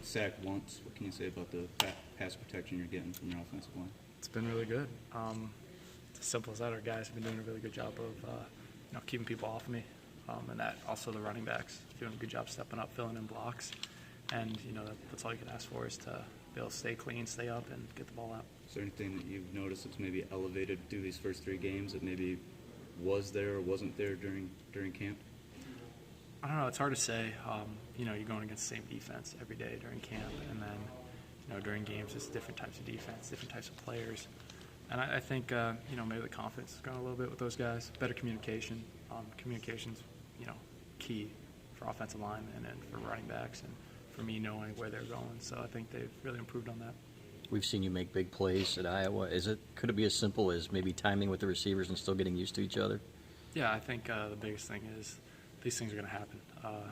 sacked once. What can you say about the pass protection you're getting from your offensive line? It's been really good. It's as simple as that. Our guys have been doing a really good job of keeping people off of me, and that also the running backs doing a good job stepping up, filling in blocks, and that's all you can ask for is to be able to stay clean, stay up, and get the ball out. Is there anything that you've noticed that's maybe elevated through these first 3 games that maybe was there or wasn't there during camp? I don't know. It's hard to say. You're going against the same defense every day during camp, and then during games it's different types of defense, different types of players, and I think maybe the confidence has gone a little bit with those guys. Better communication. Communication's key for offensive linemen and for running backs, and for me knowing where they're going. So I think they've really improved on that. We've seen you make big plays at Iowa. Could it be as simple as maybe timing with the receivers and still getting used to each other? Yeah, I think the biggest thing is these things are going to happen.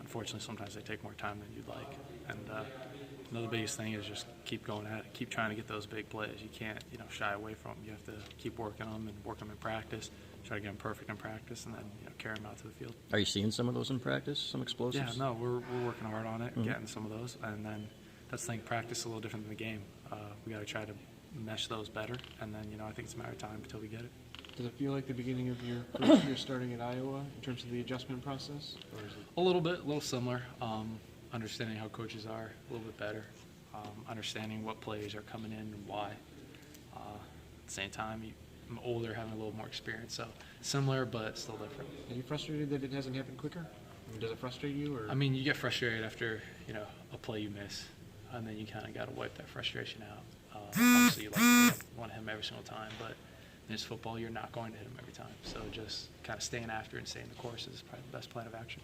Unfortunately, sometimes they take more time than you'd like. And the biggest thing is just keep going at it, keep trying to get those big plays. You can't shy away from them. You have to keep working them and work them in practice, try to get them perfect in practice, and then carry them out to the field. Are you seeing some of those in practice, some explosives? Yeah, no, we're working hard on it, getting some of those. And then that's the thing, practice is a little different than the game. We got to try to mesh those better, and then I think it's a matter of time until we get it. Does it feel like the beginning of your first year starting at Iowa in terms of the adjustment process? Or is it... A little bit, a little similar. Understanding how coaches are a little bit better. Understanding what plays are coming in and why. At the same time, I'm older, having a little more experience, so similar but still different. Are you frustrated that it hasn't happened quicker? Does it frustrate you? Or? I mean, you get frustrated after a play you miss, and then you kind of got to wipe that frustration out. Obviously, you want to hit him every single time, but in this football, you're not going to hit him every time. So just kind of staying after and staying the course is probably the best plan of action.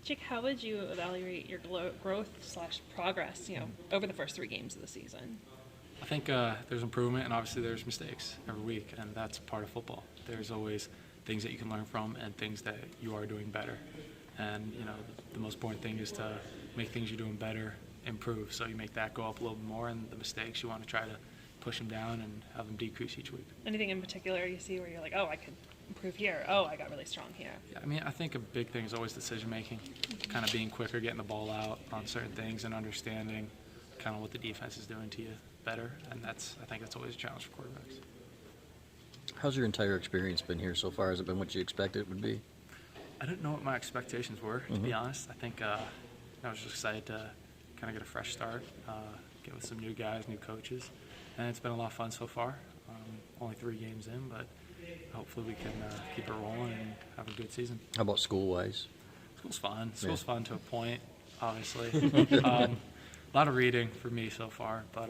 Jake, how would you evaluate your growth/progress, over the first 3 games of the season? I think there's improvement, and obviously there's mistakes every week, and that's part of football. There's always things that you can learn from and things that you are doing better. And, the most important thing is to make things you're doing better improve. So you make that go up a little bit more, and the mistakes you want to try to push them down and have them decrease each week. Anything in particular you see where you're like, oh, I could improve here. Oh, I got really strong here. Yeah, I mean, I think a big thing is always decision making, kind of being quicker, getting the ball out on certain things, and understanding kind of what the defense is doing to you better. And I think that's always a challenge for quarterbacks. How's your entire experience been here so far? Has it been what you expected it would be? I didn't know what my expectations were, to be honest. I think I was just excited to kind of get a fresh start, get with some new guys, new coaches, and it's been a lot of fun so far. Only 3 games in, but hopefully we can keep it rolling and have a good season. How about school-wise? School's fun. School's fun to a point, obviously. A lot of reading for me so far, but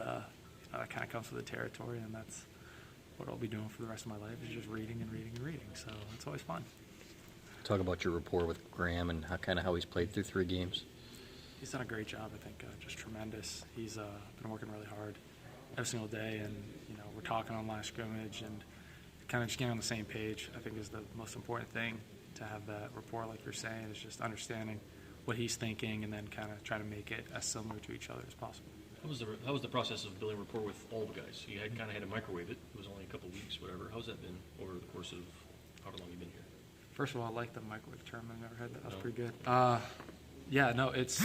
that kind of comes with the territory, and that's what I'll be doing for the rest of my life is just reading and reading and reading. So it's always fun. Talk about your rapport with Graham and how he's played through 3 games. He's done a great job, I think, just tremendous. He's been working really hard every single day, and we're talking on line of scrimmage and kind of just getting on the same page. I think is the most important thing, to have that rapport, like you're saying, is just understanding what he's thinking and then kind of try to make it as similar to each other as possible. How was the process of building rapport with all the guys? You had kind of had to microwave it. It was only a couple of weeks, whatever. How's that been over the course of however long you've been here? First of all, I like the microwave term. I've never heard that. That was pretty good. Yeah, no, it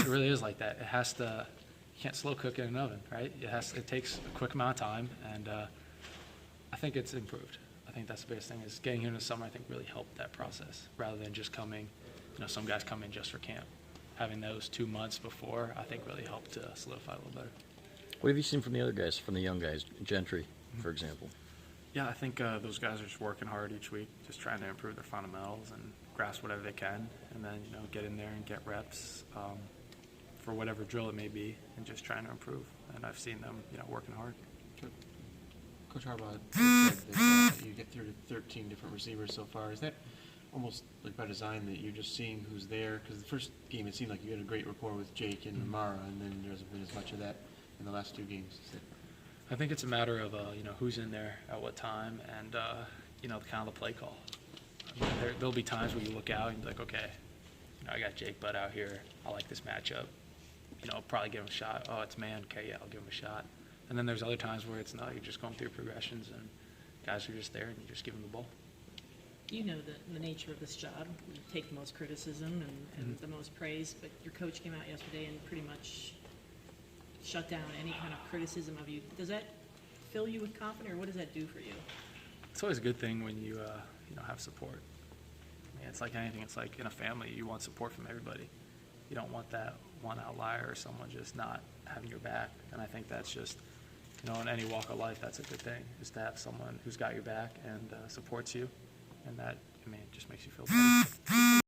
really is like that. It has to. You can't slow cook in an oven, right? It takes a quick amount of time, and I think it's improved. I think that's the biggest thing is getting here in the summer. I think really helped that process rather than just coming. Some guys come in just for camp. Having those 2 months before, I think really helped to solidify a little better. What have you seen from the other guys, from the young guys, Gentry, for example? Yeah, I think those guys are just working hard each week, just trying to improve their fundamentals and grasp whatever they can, and then get in there and get reps for whatever drill it may be, and just trying to improve. And I've seen them, working hard. Coach Harbaugh said that you get through to 13 different receivers so far. Is that almost like by design that you're just seeing who's there? Because the first game it seemed like you had a great rapport with Jake and Mara, and then there hasn't been as much of that in the last 2 games. I think it's a matter of who's in there at what time, and kind of the play call. I mean, there'll be times where you look out and be like, okay, I got Jake Butt out here. I like this matchup. I'll probably give him a shot. Oh, it's man. Okay, yeah, I'll give him a shot. And then there's other times where it's not. You're just going through progressions, and guys are just there, and you just give them the ball. You know the nature of this job. You take the most criticism and the most praise, but your coach came out yesterday and pretty much shut down any kind of criticism of you, does that fill you with confidence, or what does that do for you? It's always a good thing when you have support. I mean, it's like anything. It's like in a family, you want support from everybody. You don't want that one outlier or someone just not having your back. And I think that's just, in any walk of life, that's a good thing, is to have someone who's got your back and supports you. And that, it just makes you feel better.